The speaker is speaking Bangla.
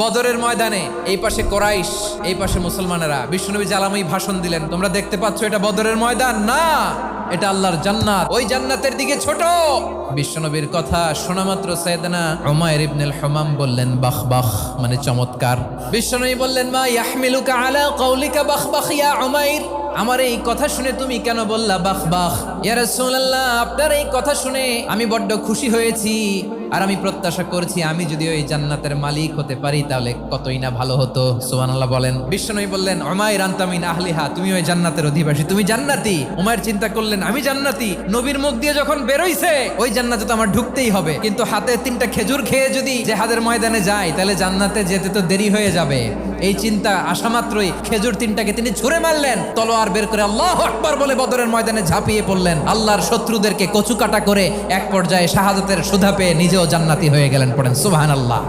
বদরের ময়দানে এই পাশে কোরাইশ, এই পাশে মুসলমানেরা। বিশ্বনবী জালাময়ী ভাষণ দিলেন, তোমরা দেখতে পাচ্ছ এটা বদরের ময়দান না, এটা আল্লাহর জান্নাত, ওই জান্নাতের দিকে ছোট। বিশ্বনবীর কথা শোনা মাত্র সাইয়েদনা উমাইর ইবনুল হুমাম বললেন বাখ বাখ, মানে চমৎকার। বিশ্বনবী বললেন মা ইয়াহমিলুকা আলা কওলিকা বাখ বাখ ইয়া উমাইর, আমার এই কথা শুনে তুমি কেন বললা বাখ বাখ? ইয়া রাসূলুল্লাহ, আপনার এই কথা শুনে আমি বড্ড খুশি হয়েছি, আর আমি প্রত্যাশা করছি আমি যদি ওই জান্নাতের মালিক হতে পারি তাহলে কতই না ভালো হতো। সুবহানাল্লাহ বলেন। বিশ্বনবী বললেন উমাইর আনতা মিন আহলিহা, তুমি ওই জান্নাতের অধিবাসী, তুমি জান্নাতি। উমাইর চিন্তা করলেন আমি জান্নাতি, নবীর মুখ দিয়ে যখন বেরোইছে ওই জান্নাতে তো আমার ঢুকতেই হবে, কিন্তু হাতে 3টা খেজুর খেয়ে যদি জিহাদের ময়দানে যাই তাহলে জান্নাতে যেতে তো দেরি হয়ে যাবে। এই চিন্তা আসা মাত্রই খেজুর 3টাকে তিনি ছুঁড়ে মারলেন, তলোয়ার বের করে আল্লাহু আকবার বলে বদরের ময়দানে ঝাঁপিয়ে পড়লেন। আল্লাহর শত্রুদেরকে কচুকাটা করে এক পর্যায়ে শাহাদাতের সুধা পেয়ে নিজেও জান্নাতি হয়ে গেলেন। পড়েন সুবহানাল্লাহ।